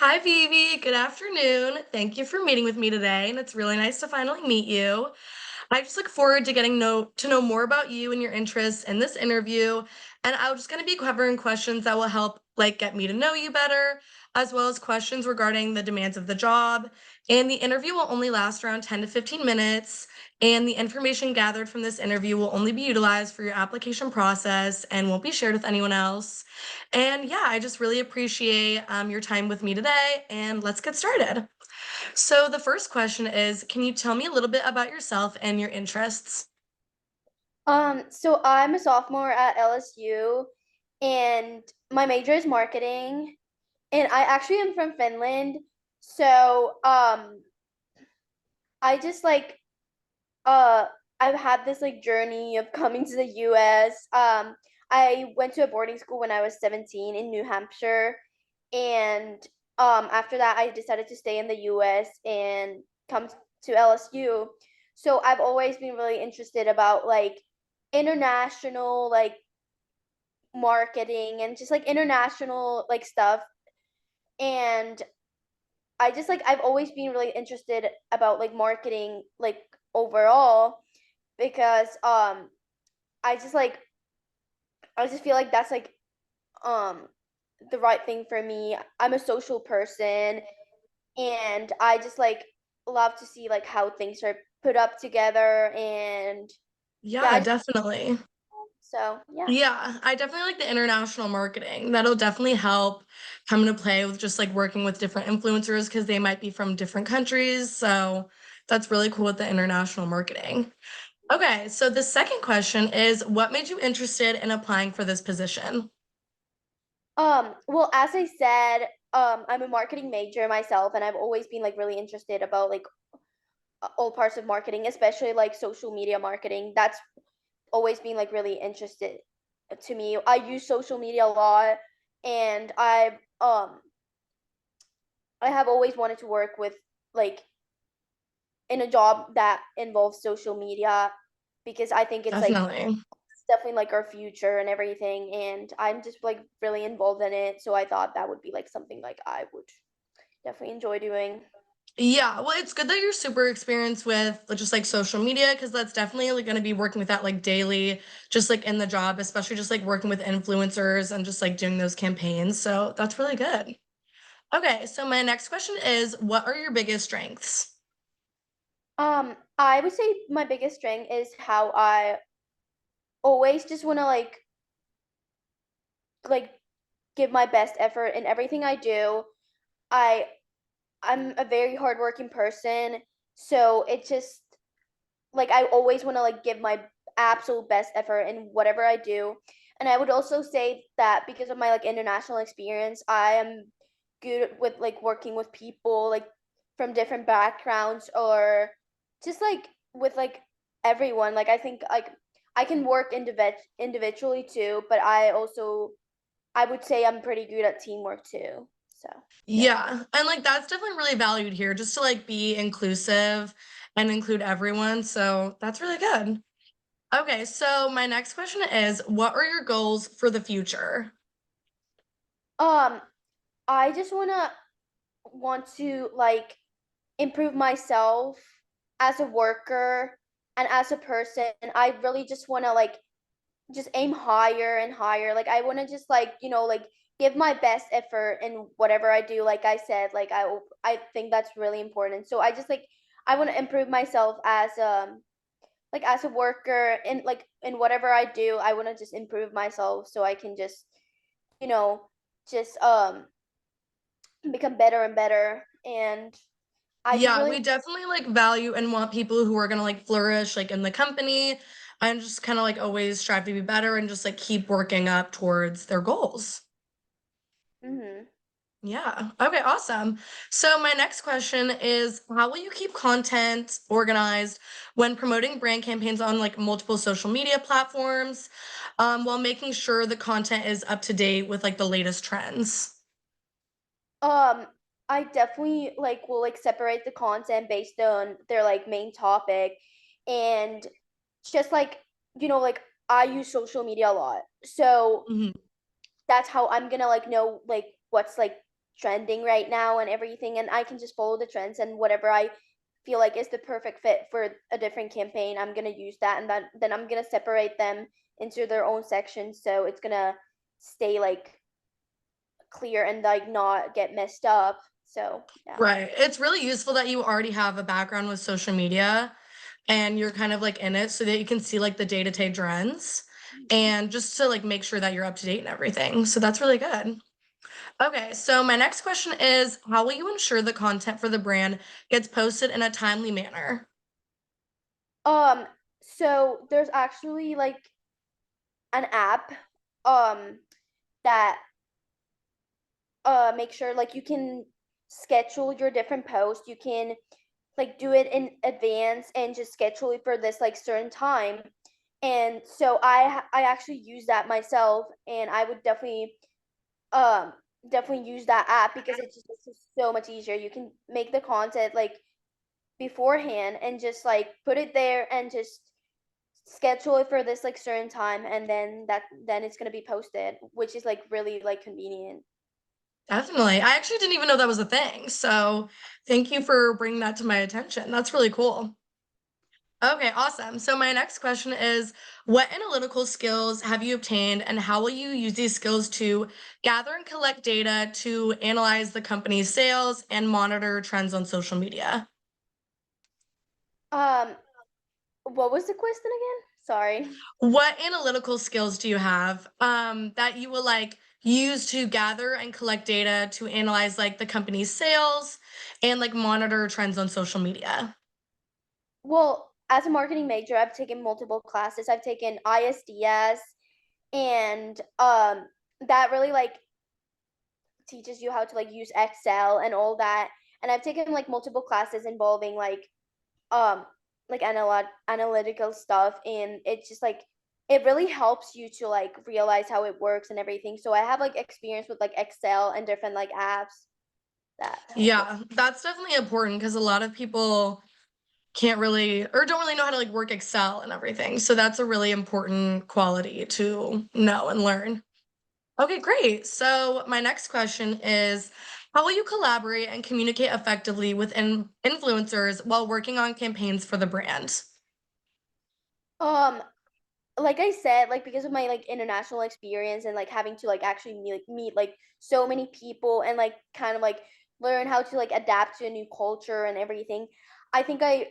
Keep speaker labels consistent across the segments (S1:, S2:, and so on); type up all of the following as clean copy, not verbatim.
S1: Hi, Vivi. Good afternoon. Thank you for meeting with me today, and it's really nice to finally meet you. I just look forward to getting to know more about you and your interests in this interview, and I'm just going to be covering questions that will help get me to know you better, as well as questions regarding the demands of the job. And the interview will only last around 10 to 15 minutes, and the information gathered from this interview will only be utilized for your application process and won't be shared with anyone else. And yeah, I just really appreciate your time with me today, and let's get started. So the first question is, can you tell me a little bit about yourself and your interests?
S2: So I'm a sophomore at LSU and my major is marketing and I actually am from Finland. So I just uh I've had this like journey of coming to the US. I went to a boarding school when I was 17 in New Hampshire and after that I decided to stay in the US and come to LSU. So I've always been really interested about like international marketing and just like international stuff. And I've always been really interested about like marketing like overall because I just like I just feel like that's um the right thing for me. I'm a social person and I just love to see like how things are put up together and yeah,
S1: Yeah, definitely.
S2: so yeah.
S1: Yeah, I definitely like the international marketing. That'll definitely help come into play with just working with different influencers because they might be from different countries. So that's really cool with the international marketing. Okay, so the second question is, what made you interested in applying for this position?
S2: Well, as I said, I'm a marketing major myself, and I've always been like really interested about like all parts of marketing, especially like social media marketing. That's always been like really interested to me. I use social media a lot, and I have always wanted to work with like in a job that involves social media because I think
S1: Definitely.
S2: it's definitely like our future and everything, and I'm just like really involved in it. So I thought that would be like something like I would definitely enjoy doing.
S1: Yeah, well, it's good that you're super experienced with just social media because that's definitely going to be working with that daily, just in the job, especially just working with influencers and just doing those campaigns. So that's really good. Okay, so my next question is, what are your biggest strengths?
S2: I would say my biggest strength is how I always just want to like give my best effort in everything I do. I I'm a very hardworking person, so it just like I always want to like give my absolute best effort in whatever I do. And I would also say that because of my like international experience, I am good with like working with people like from different backgrounds or just like with like everyone. Like I think like I can work individually too, but I would say I'm pretty good at teamwork too. So, yeah.
S1: Yeah, and that's definitely really valued here, just to be inclusive and include everyone. So that's really good. Okay, so my next question is, what are your goals for the future?
S2: Um, I just want to like improve myself as a worker and as a person. I really just want to like just aim higher and higher. Like I want to just like give my best effort in whatever I do. Like I said, like I think that's really important. So I just like I want to improve myself as a worker and like in whatever I do. I want to just improve myself so I can just you know just become better and better. And I just
S1: Yeah,
S2: really
S1: we definitely value and want people who are gonna flourish in the company and just kind of always strive to be better and just keep working up towards their goals.
S2: mhm.
S1: Yeah. Okay, awesome. So my next question is, how will you keep content organized when promoting brand campaigns on multiple social media platforms, while making sure the content is up to date with the latest trends?
S2: Um, I definitely like will like separate the content based on their like main topic and just like I use social media a lot. So
S1: Mhm.
S2: that's how I'm gonna like know like what's like trending right now and everything, and I can just follow the trends, and whatever I feel like is the perfect fit for a different campaign, I'm gonna use that, and then I'm gonna separate them into their own sections, so it's gonna stay like clear and like not get messed up. So yeah.
S1: Right. It's really useful that you already have a background with social media and you're kind of like in it so that you can see like the day-to-day trends and just to like make sure that you're up to date and everything. So that's really good. Okay, so my next question is, how will you ensure the content for the brand gets posted in a timely manner?
S2: Um, so there's actually like an app um that make sure like you can schedule your different posts. You can like do it in advance and just schedule it for this like certain time. And so I actually use that myself, and I would um definitely use that app because it's just so much easier. You can make the content like beforehand and just like put it there and just schedule it for this like certain time, and then it's going to be posted, which is like really like convenient.
S1: Definitely. I actually didn't even know that was a thing. So thank you for bringing that to my attention. That's really cool. Okay, awesome. So my next question is, what analytical skills have you obtained and how will you use these skills to gather and collect data to analyze the company's sales and monitor trends on social media?
S2: um what was the question again? Sorry.
S1: What analytical skills do you have that you will like use to gather and collect data to analyze like the company's sales and like monitor trends on social media?
S2: Well, as a marketing major, I've taken multiple classes. I've taken ISDS, and that really like teaches you how to like use Excel and all that. And I've taken like multiple classes involving um like analytical stuff, and it just like it really helps you to like realize how it works and everything. So I have like experience with like Excel and different like apps that help with.
S1: Yeah, that's definitely important because a lot of people can't really or don't really know how to like work Excel and everything. So that's a really important quality to know and learn. Okay, great. So my next question is, how will you collaborate and communicate effectively with influencers while working on campaigns for the brand?
S2: Um like I said, like because of my like international experience and like having to like actually meet like so many people and like kind of like learn how to like adapt to a new culture and everything. I think I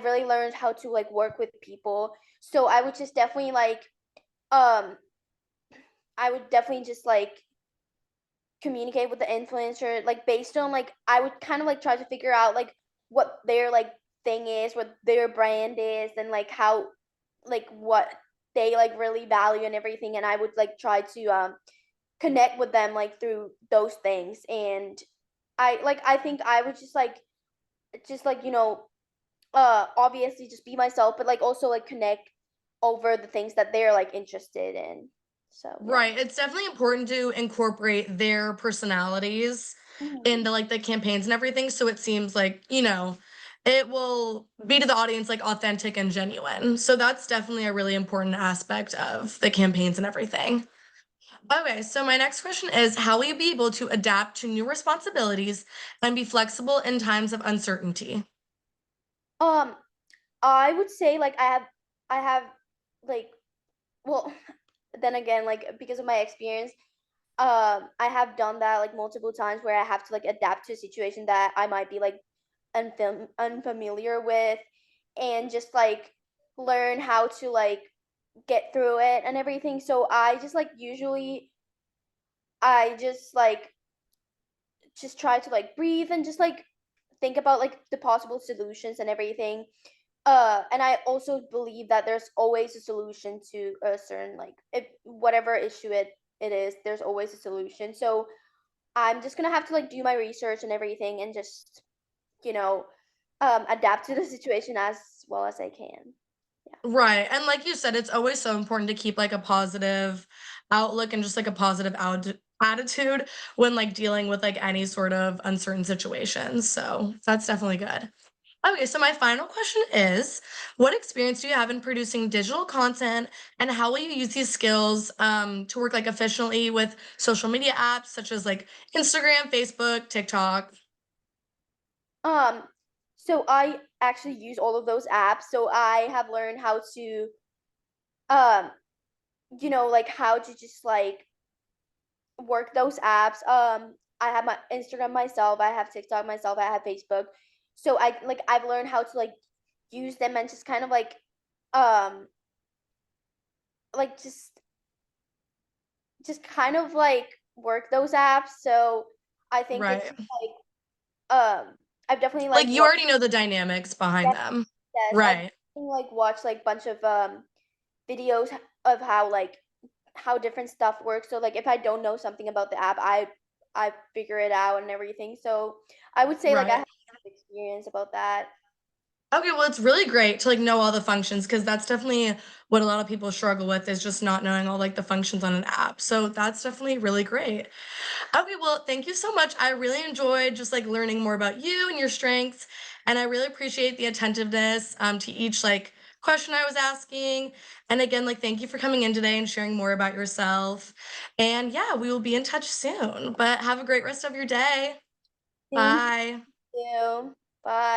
S2: really learned how to like work with people. So I would just definitely like um I would definitely just like communicate with the influencer like based on like I would kind of like try to figure out like what their like thing is, what their brand is, and like how like what they like really value and everything, and I would like try to connect with them like through those things. And I think I would just like obviously just be myself, but like also like connect over the things that they're like interested in. So yeah.
S1: Right. It's definitely important to incorporate their personalities
S2: Mhm.
S1: into like the campaigns and everything. So it seems like, it will be to the audience like authentic and genuine. So that's definitely a really important aspect of the campaigns and everything. Okay, so my next question is, how will you be able to adapt to new responsibilities and be flexible in times of uncertainty?
S2: um I would say like I have like well then again like because of my experience, I have done that like multiple times where I have to like adapt to a situation that I might be like unfamiliar with, and just like learn how to like get through it and everything. So I just like usually I just try to like breathe and just like think about like the possible solutions and everything. And I also believe that there's always a solution to a certain like if whatever issue it is, there's always a solution. So I'm just gonna have to like do my research and everything and just, you know, adapt to the situation as well as I can. Yeah.
S1: Right. And like you said, it's always so important to keep like a positive outlook and just like a positive attitude when like dealing with like any sort of uncertain situations. So that's definitely good. Okay, so my final question is, what experience do you have in producing digital content, and how will you use these skills to work like efficiently with social media apps such as like Instagram, Facebook, TikTok?
S2: Um, so I actually use all of those apps. So I have learned how to, um, like how to just like work those apps. I have my Instagram myself, I have TikTok myself, I have Facebook. So I've learned how to like use them and just kind of um like just kind of like work those apps. So I think it's
S1: Right.
S2: just I've definitely
S1: Like
S2: like
S1: you
S2: watched
S1: already know the dynamics behind them.
S2: this. I've
S1: Right.
S2: like watched like bunch of videos of how different stuff works. So like if I don't know something about the app, I figure it out and everything. So I would say like I
S1: Right.
S2: have experience about that.
S1: Okay, well, it's really great to like know all the functions because that's definitely what a lot of people struggle with is just not knowing all like the functions on an app. So that's definitely really great. Okay, well, thank you so much. I really enjoyed just like learning more about you and your strengths, and I really appreciate the attentiveness to each like question I was asking. And again, like thank you for coming in today and sharing more about yourself. And yeah, we will be in touch soon. But have a great rest of your day.
S2: Thank
S1: Bye.
S2: you. Bye.